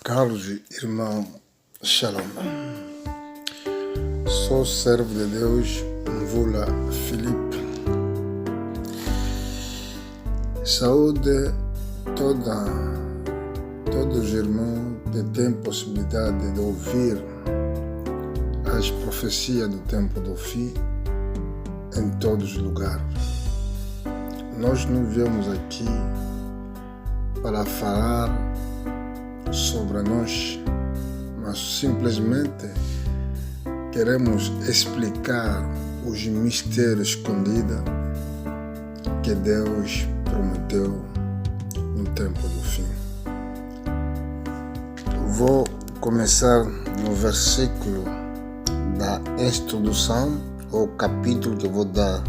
Caros irmãos, Shalom. Sou servo de Deus, Mvula Filipe. Saúde todos os irmãos que têm possibilidade de ouvir as profecias do tempo do fim em todos os lugares. Nós não viemos aqui para falar sobre nós, mas simplesmente queremos explicar os mistérios escondidos que Deus prometeu no tempo do fim. Vou começar no versículo da introdução, ou capítulo que vou dar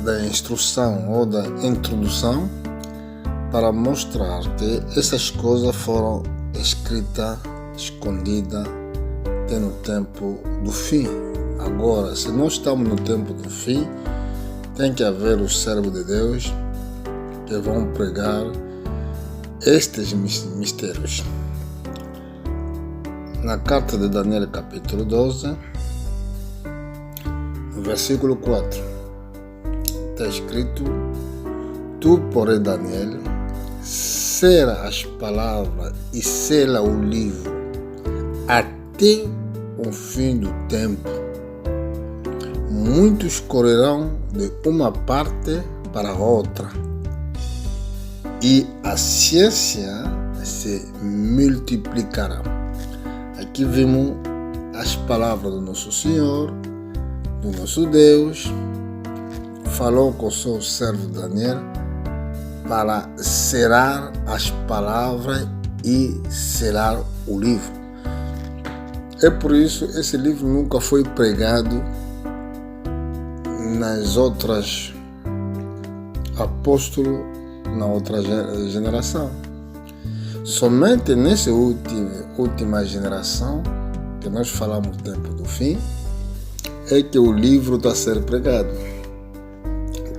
da instrução ou da introdução, para mostrar que essas coisas foram escritas, escondidas, até no tempo do fim. Agora, se nós estamos no tempo do fim, tem que haver os servos de Deus que vão pregar estes mistérios. Na carta de Daniel, capítulo 12, no versículo 4, está escrito: Tu, porém, Daniel, sela as palavras e sela o livro até o fim do tempo. Muitos correrão de uma parte para a outra, e a ciência se multiplicará. Aqui vimos as palavras do nosso Senhor, do nosso Deus. Falou com o seu servo Daniel para selar as palavras e selar o livro. É por isso que esse livro nunca foi pregado nas outras apóstolos, na outra geração. Somente nessa última geração, que nós falamos do tempo do fim, é que o livro está a ser pregado.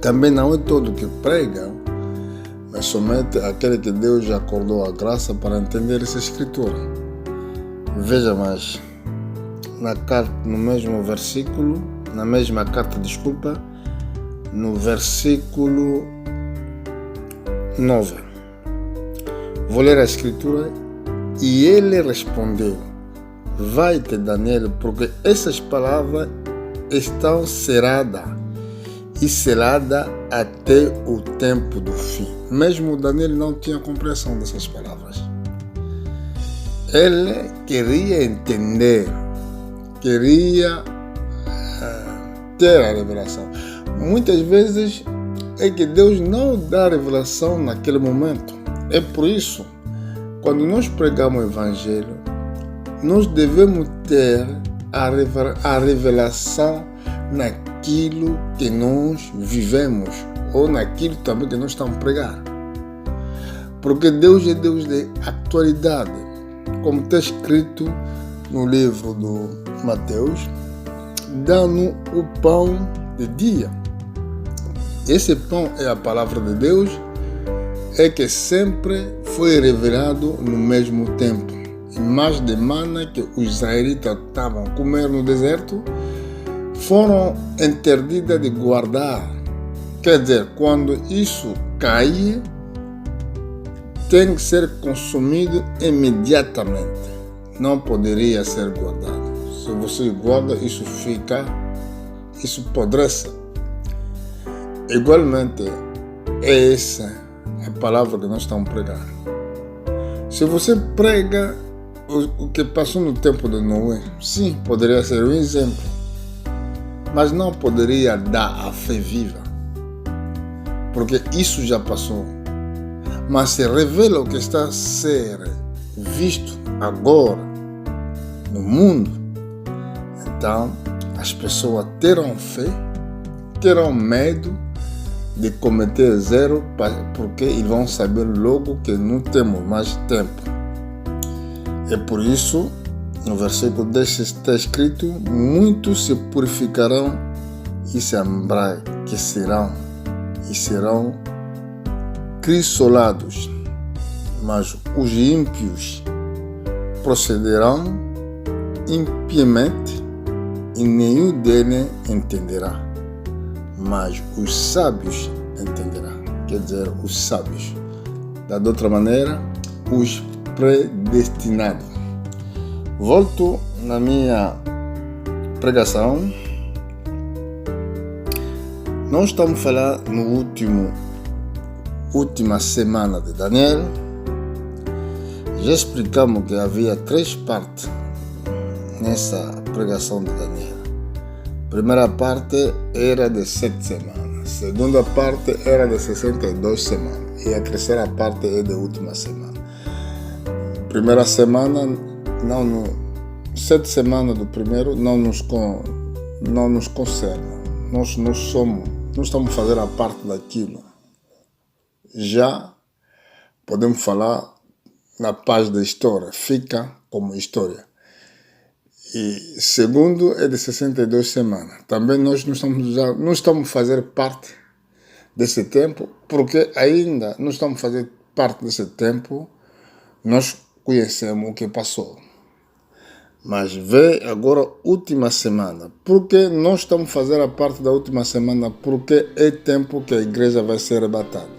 Também não é todo que prega, mas somente aquele que Deus já acordou a graça para entender essa escritura. Veja mais, no mesmo versículo, na mesma carta, no versículo 9. Vou ler a escritura. E ele respondeu: Vai-te, Daniel, porque essas palavras estão selada até o tempo do fim. Mesmo Daniel não tinha compreensão dessas palavras. Ele queria entender, queria ter a revelação. Muitas vezes é que Deus não dá a revelação naquele momento. É por isso, quando nós pregamos o Evangelho, nós devemos ter a revelação naquilo que nós vivemos, ou naquilo também que nós estamos a pregar. Porque Deus é Deus de atualidade, como está escrito no livro do Mateus, dando o pão de dia. Esse pão é a palavra de Deus, é que sempre foi revelado no mesmo tempo. E mais de mana que os israelitas estavam a comer no deserto, foram interditas de guardar. Quer dizer, quando isso cair, tem que ser consumido imediatamente. Não poderia ser guardado. Se você guarda, isso apodrece. Igualmente, essa é a palavra que nós estamos pregando. Se você prega o que passou no tempo de Noé, sim, poderia ser um exemplo, mas não poderia dar a fé viva, porque isso já passou. Mas se revela o que está a ser visto agora no mundo, então as pessoas terão fé, terão medo de cometer zero, porque eles vão saber logo que não temos mais tempo. É por isso, no versículo 10 está escrito: muitos se purificarão e se embranquecerão e serão crisolados. mas os ímpios procederão impiamente e nenhum deles entenderá, mas os sábios entenderão. Quer dizer, os sábios. Da outra maneira, os predestinados. Volto na minha pregação. Nós estamos falando no última semana de Daniel. Já explicamos que havia 3 partes nessa pregação de Daniel. A primeira parte era de 7 semanas. A segunda parte era de 62 semanas. E a terceira parte é da última semana. Primeira semana, 7 semanas do primeiro não nos concerne. Nós estamos fazendo a parte daquilo. Já podemos falar na página da história, fica como história. E segundo é de 62 semanas. Também nós não estamos fazendo parte desse tempo, porque ainda não estamos fazendo parte desse tempo, nós conhecemos o que passou. Mas vê agora a última semana. Por que nós estamos fazendo a parte da última semana? Porque é tempo que a igreja vai ser arrebatada.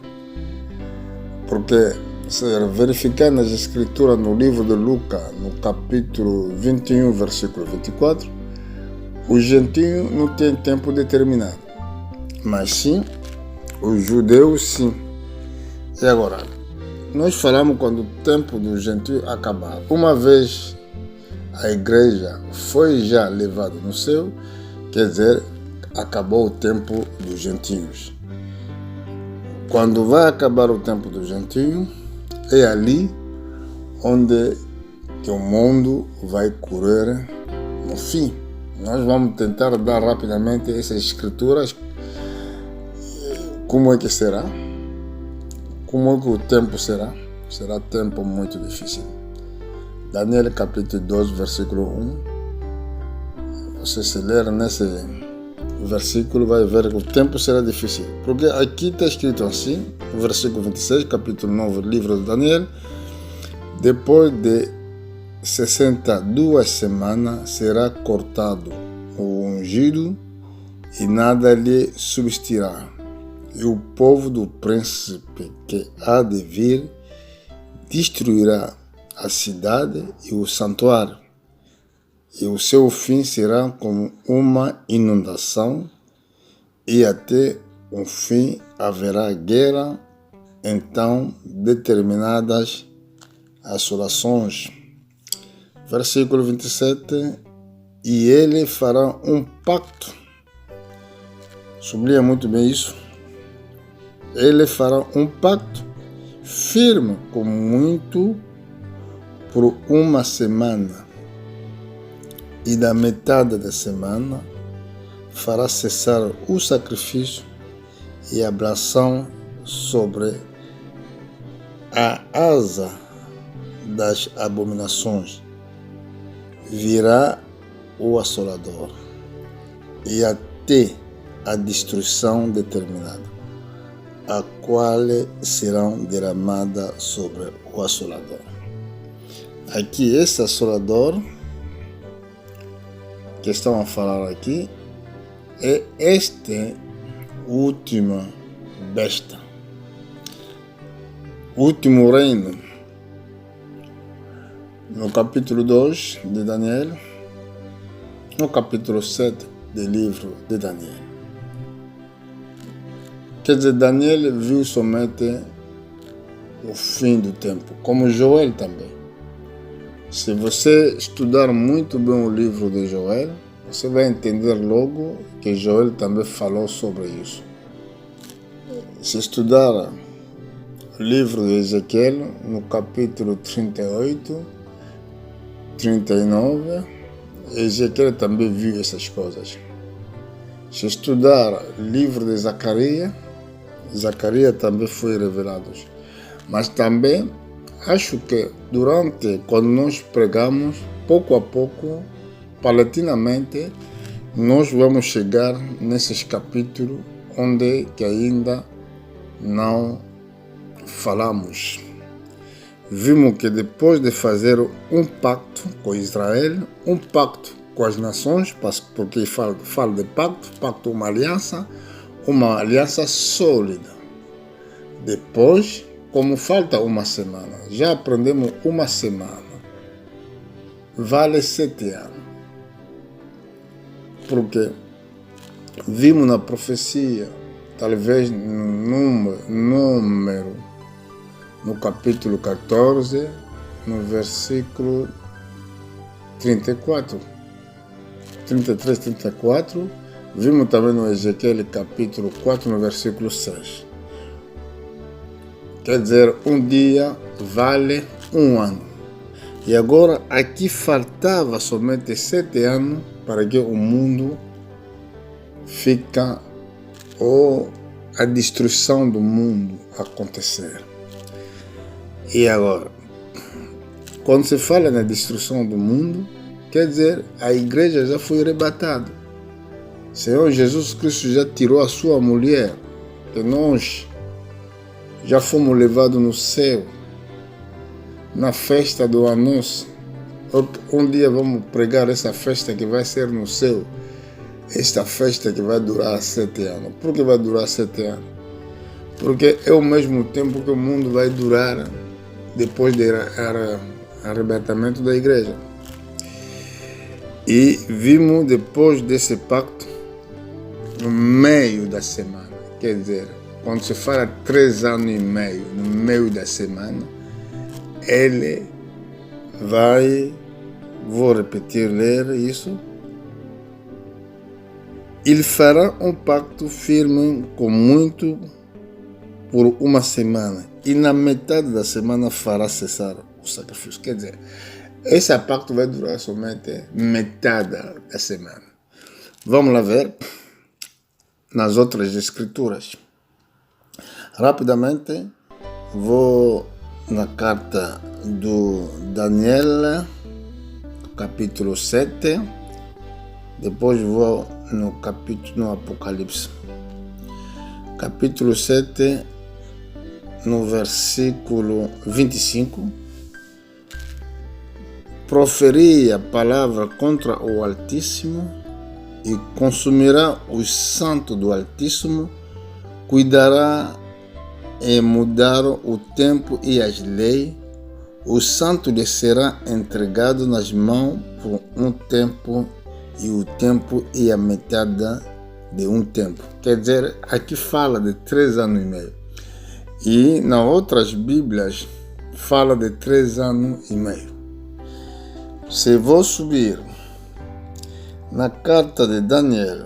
Porque, se verificar nas escrituras no livro de Lucas, no capítulo 21, versículo 24, os gentios não têm tempo determinado. Mas sim, os judeus sim. E agora, nós falamos quando o tempo dos gentios acabar. Uma vez a igreja foi já levada no céu, quer dizer, acabou o tempo dos gentios. Quando vai acabar o tempo dos gentios, é ali onde que o mundo vai correr no fim. Nós vamos tentar dar rapidamente essas escrituras. Como é que será? Como é que o tempo será? Será tempo muito difícil. Daniel capítulo 12, versículo 1. Você se ler nesse versículo vai ver que o tempo será difícil. Porque aqui está escrito assim, no versículo 26, capítulo 9, livro de Daniel. Depois de 62 semanas será cortado o ungido e nada lhe subsistirá. E o povo do príncipe que há de vir destruirá a cidade e o santuário, e o seu fim será como uma inundação, e até o fim haverá guerra, então determinadas assolações. Versículo 27, e ele fará um pacto, sublinha muito bem isso, ele fará um pacto firme com muito por uma semana, e da metade da semana fará cessar o sacrifício e a ablação sobre a asa das abominações. Virá o assolador e até a destruição determinada, a qual serão derramadas sobre o assolador. Aqui, esse assolador que estão a falar aqui é este última besta, último reino. No capítulo 2 de Daniel, no capítulo 7 do livro de Daniel. Quer dizer, Daniel viu somente o fim do tempo, como Joel também. Se você estudar muito bem o livro de Joel, você vai entender logo que Joel também falou sobre isso. Se estudar o livro de Ezequiel, no capítulo 38, 39, Ezequiel também viu essas coisas. Se estudar o livro de Zacarias, Zacarias também foi revelado. Mas também acho que quando nós pregamos, pouco a pouco, paulatinamente, nós vamos chegar nesses capítulos onde que ainda não falamos. vimos que depois de fazer um pacto com Israel, um pacto com as nações, porque fala de pacto uma aliança sólida. Depois, como falta uma semana, já aprendemos uma semana, vale 7 anos. Porque vimos na profecia, talvez no número, no capítulo 14, no versículo 34, 33, 34, vimos também no Ezequiel capítulo 4, no versículo 6. Quer dizer, um dia vale um ano. E agora aqui faltava somente 7 anos para que o mundo fica, ou a destruição do mundo acontecer. E agora, quando se fala na destruição do mundo, quer dizer, a igreja já foi arrebatada. O Senhor Jesus Cristo já tirou a sua mulher, que nós já fomos levados no céu, na festa do anúncio. Um dia vamos pregar essa festa que vai ser no céu. Esta festa que vai durar 7 anos. Por que vai durar 7 anos? Porque é o mesmo tempo que o mundo vai durar depois do arrebatamento da igreja. E vimos depois desse pacto, no meio da semana. Quer dizer, quando se fala 3 anos e meio, no meio da semana, ele vai, vou repetir, ler isso. Ele fará um pacto firme com muito por uma semana, e na metade da semana fará cessar o sacrifício. Quer dizer, esse pacto vai durar somente metade da semana. Vamos lá ver nas outras escrituras. Rapidamente, vou na carta do Daniel, capítulo 7, depois vou no Apocalipse. Capítulo 7, no versículo 25, proferia a palavra contra o Altíssimo e consumirá os santos do Altíssimo, cuidará em mudar o tempo e as leis, o santo lhe será entregado nas mãos por um tempo, e o tempo e a metade de um tempo. Quer dizer, aqui fala de 3 anos e meio. E nas outras Bíblias fala de 3 anos e meio. Se vou subir na carta de Daniel,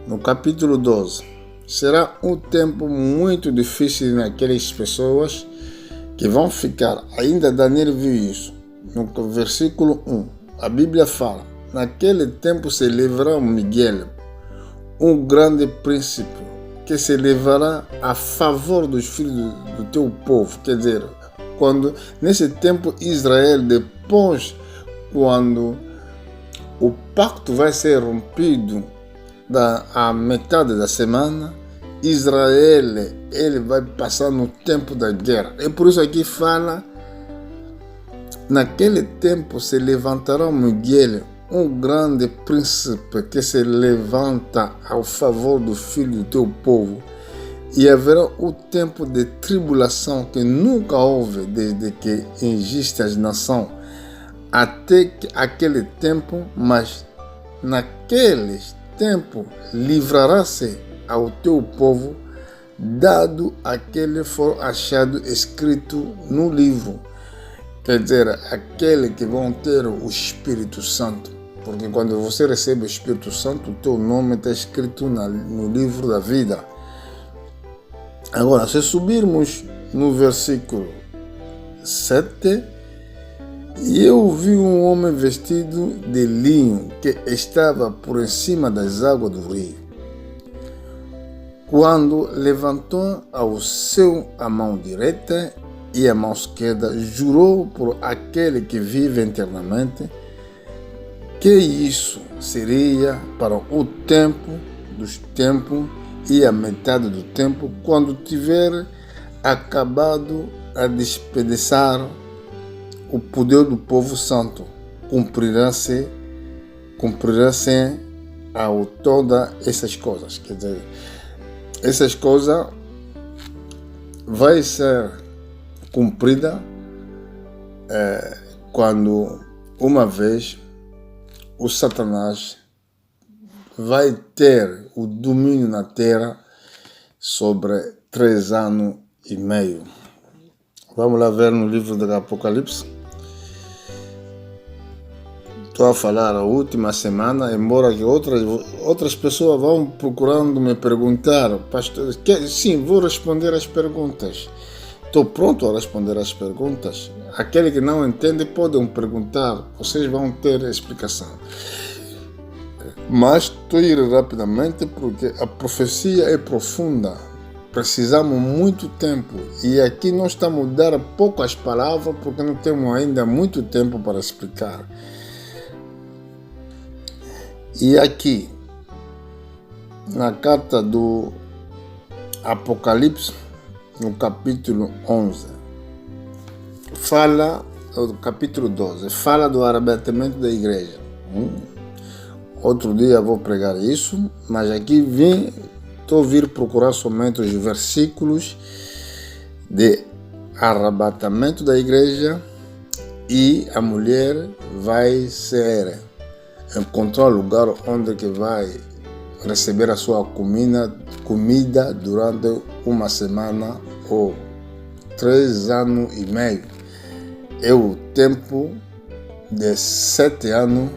no capítulo 12, será um tempo muito difícil naquelas pessoas que vão ficar. Ainda Daniel viu isso. No versículo 1, a Bíblia fala: naquele tempo se levará Miguel, um grande príncipe, que se levará a favor dos filhos do teu povo. Quer dizer, nesse tempo Israel, depois, quando o pacto vai ser rompido a metade da semana, Israel, ele vai passar no tempo da guerra. É por isso aqui fala: naquele tempo se levantará Miguel, um grande príncipe, que se levanta ao favor do filho do teu povo, e haverá o tempo de tribulação que nunca houve desde que existe as nações até aquele tempo, mas naquele tempo livrará-se ao teu povo, dado aquele for achado escrito no livro. Quer dizer, aquele que vão ter o Espírito Santo. Porque quando você recebe o Espírito Santo, o teu nome está escrito no livro da vida. Agora, se subirmos no versículo 7, eu vi um homem vestido de linho que estava por cima das águas do rio. Quando levantou ao céu a mão direita e a mão esquerda, jurou por aquele que vive eternamente, que isso seria para o tempo dos tempos e a metade do tempo, quando tiver acabado a despedaçar o poder do povo santo, cumprirá-se ao todas essas coisas. Quer dizer, essas coisas vai ser cumprida quando uma vez o Satanás vai ter o domínio na terra sobre 3 anos e meio. Vamos lá ver no livro do Apocalipse. Estou a falar a última semana, embora que outras pessoas vão procurando me perguntar, pastor, sim, vou responder as perguntas. Estou pronto a responder as perguntas. Aquele que não entende podem perguntar, vocês vão ter explicação. Mas estou a ir rapidamente porque a profecia é profunda. Precisamos muito tempo e aqui nós estamos a dar poucas palavras porque não temos ainda muito tempo para explicar. E aqui, na carta do Apocalipse, no capítulo 11, capítulo 12, fala do arrebatamento da igreja. Outro dia vou pregar isso, mas aqui estou a vir procurar somente os versículos de arrebatamento da igreja e a mulher vai encontrar o lugar onde que vai receber a sua comida durante uma semana ou 3 anos e meio. É o tempo de 7 anos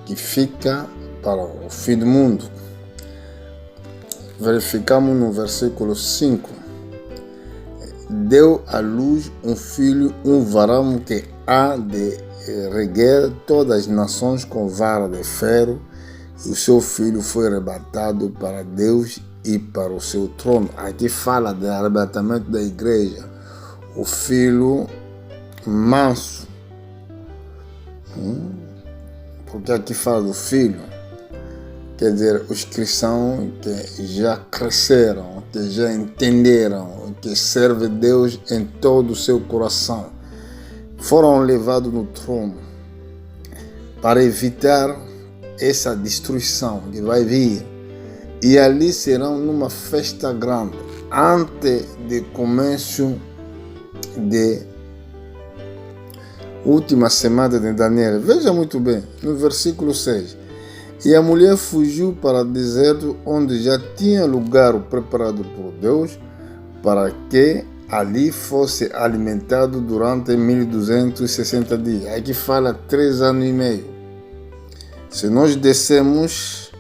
que fica para o fim do mundo. Verificamos no versículo 5. Deu à luz um filho, um varão que há de reger todas as nações com vara de ferro, e o seu filho foi arrebatado para Deus e para o seu trono. Aqui fala do arrebatamento da igreja, o filho manso, porque aqui fala do filho, quer dizer, os cristãos que já cresceram, que já entenderam, que servem Deus em todo o seu coração, foram levados no trono para evitar essa destruição que vai vir. E ali serão numa festa grande, antes do começo de última semana de Daniel. Veja muito bem, no versículo 6. E a mulher fugiu para o deserto, onde já tinha lugar preparado por Deus, para que ali fosse alimentado durante 1260 dias. Aqui fala 3 anos e meio. Se nós descemos,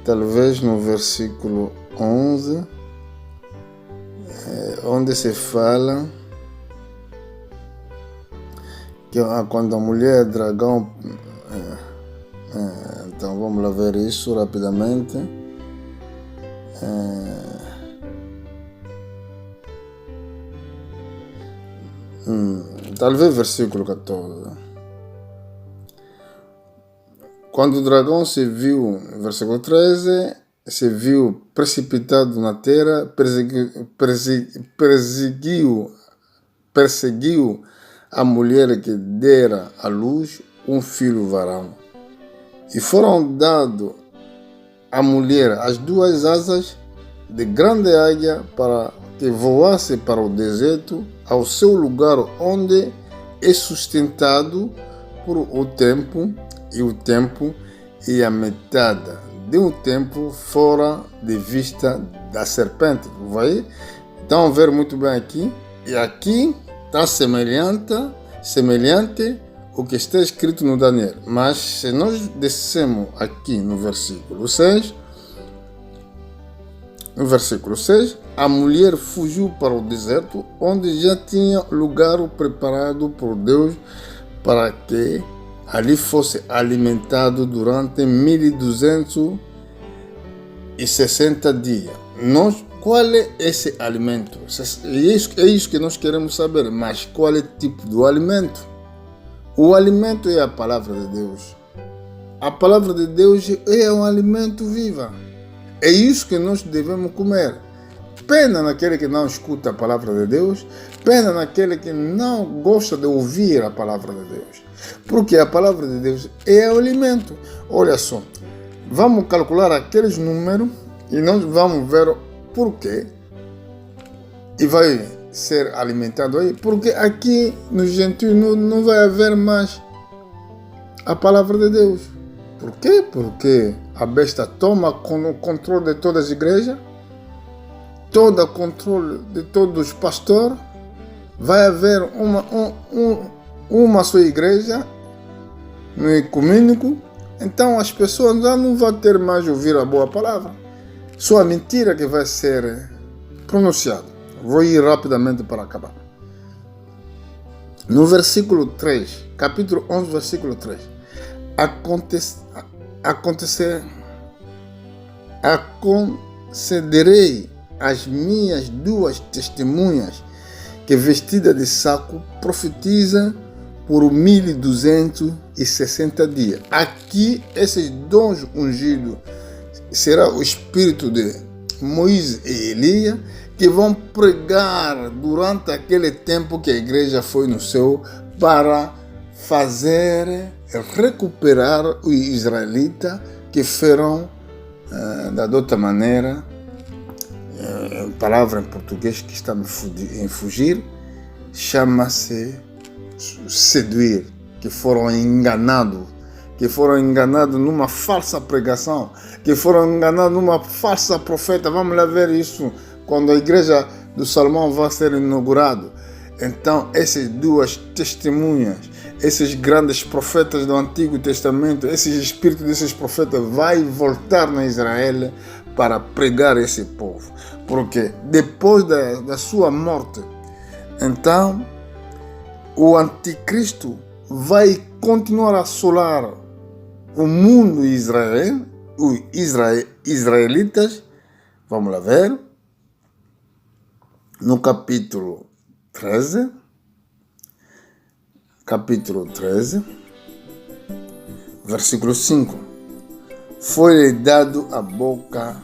talvez no versículo 11, onde se fala que quando a mulher dragão... então vamos lá ver isso rapidamente. Talvez versículo 14. Quando o dragão se viu, versículo 13, se viu precipitado na terra, perseguiu a mulher que dera à luz um filho varão. E foram dados à mulher as 2 asas de grande águia para que voasse para o deserto, ao seu lugar onde é sustentado por o tempo e a metade de um tempo fora de vista da serpente. Vai? Então, ver muito bem aqui. E aqui está semelhante o que está escrito no Daniel. Mas se nós descemos aqui no versículo 6, a mulher fugiu para o deserto, onde já tinha lugar preparado por Deus para que ali fosse alimentado durante 1260 dias. Qual é esse alimento? É isso que nós queremos saber. Mas qual é o tipo do alimento? O alimento é a palavra de Deus. A palavra de Deus é um alimento vivo. É isso que nós devemos comer. pena naquele que não escuta a palavra de Deus, pena naquele que não gosta de ouvir a palavra de Deus. Porque a palavra de Deus é o alimento. Olha só, vamos calcular aqueles números e nós vamos ver por quê. E vai ser alimentado aí, porque aqui nos gentios não vai haver mais a palavra de Deus. Por quê? Porque a besta toma o controle de todas as igrejas, todo o controle de todos os pastores. Vai haver uma só igreja no ecumênico. Então as pessoas já não vão ter mais ouvir a boa palavra. Só a mentira que vai ser pronunciada. Vou ir rapidamente para acabar. No versículo 3, capítulo 11, versículo 3. Concederei às minhas duas testemunhas que, vestida de saco, profetiza por 1260 dias. Aqui, esses dons ungidos será o espírito de Moisés e Elias, que vão pregar durante aquele tempo que a igreja foi no céu para recuperar os israelitas que foram, da outra maneira, palavra em português que está em fugir, chama-se seduir, que foram enganados numa falsa pregação, que foram enganados numa falsa profeta. Vamos lá ver isso quando a igreja do Salomão vai ser inaugurada. Então, essas duas testemunhas, esses grandes profetas do Antigo Testamento, esses espíritos desses profetas vai voltar na Israel para pregar esse povo. Porque depois da sua morte, então, o anticristo vai continuar a assolar o mundo Israel, os israelitas. Vamos lá ver. No capítulo 13, versículo 5. Foi-lhe dado a boca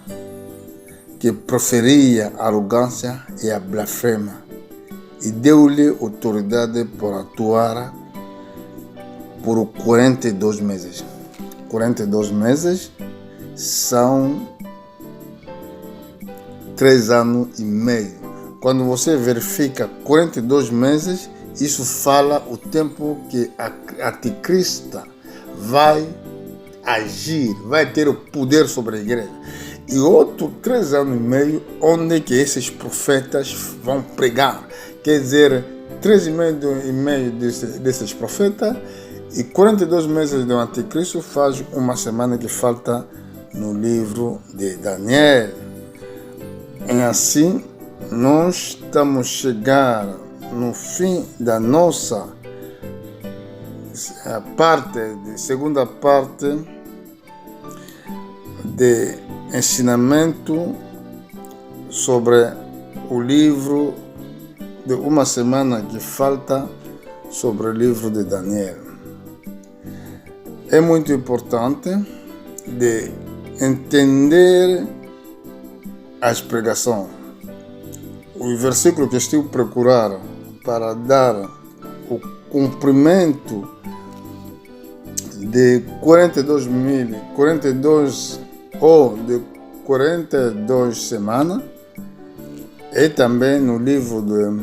que proferia a arrogância e a blasfema, e deu-lhe autoridade para atuar por 42 meses. 42 meses são 3 anos e meio. Quando você verifica 42 meses, isso fala o tempo que a anticrista vai agir, vai ter o poder sobre a igreja. E outro 3 anos e meio, onde que esses profetas vão pregar. Quer dizer, 3 e meio desses profetas e 42 meses do anticristo faz uma semana que falta no livro de Daniel. E assim, nós estamos chegando no fim da nossa segunda parte de ensinamento sobre o livro de uma semana que falta sobre o livro de Daniel. É muito importante de entender as pregações. O versículo que estou a procurar para dar o cumprimento de 42 semanas é também no livro de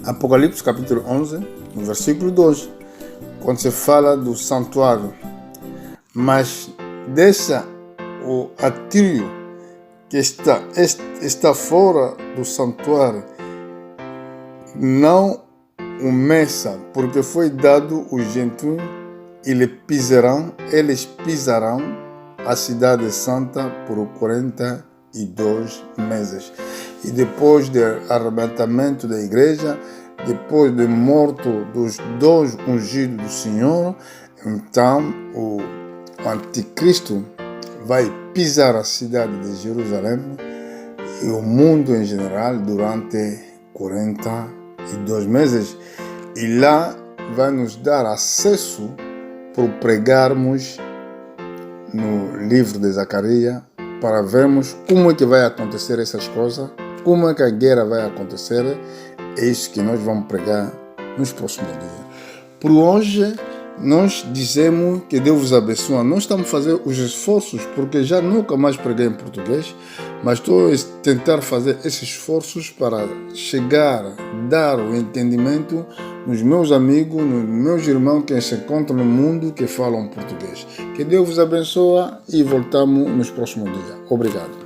Apocalipse, capítulo 11, no versículo 2, quando se fala do santuário. Mas deixa o atrio que está fora do santuário não o meça, porque foi dado os gentios e eles pisarão a cidade santa por 42 meses. E depois do arrebatamento da igreja, depois de morto dos 2 ungidos do Senhor, então o anticristo vai pisar a cidade de Jerusalém e o mundo em geral durante 42 meses. E lá vai nos dar acesso para pregarmos no livro de Zacarias para vermos como é que vai acontecer essas coisas, como é que a guerra vai acontecer. É isso que nós vamos pregar nos próximos dias. Por hoje, nós dizemos que Deus vos abençoe. Nós estamos fazendo os esforços, porque já nunca mais preguei em português, mas estou a tentar fazer esses esforços para chegar, dar o entendimento nos meus amigos, nos meus irmãos que se encontram no mundo que falam português. Que Deus vos abençoe e voltamos nos próximos dias. Obrigado.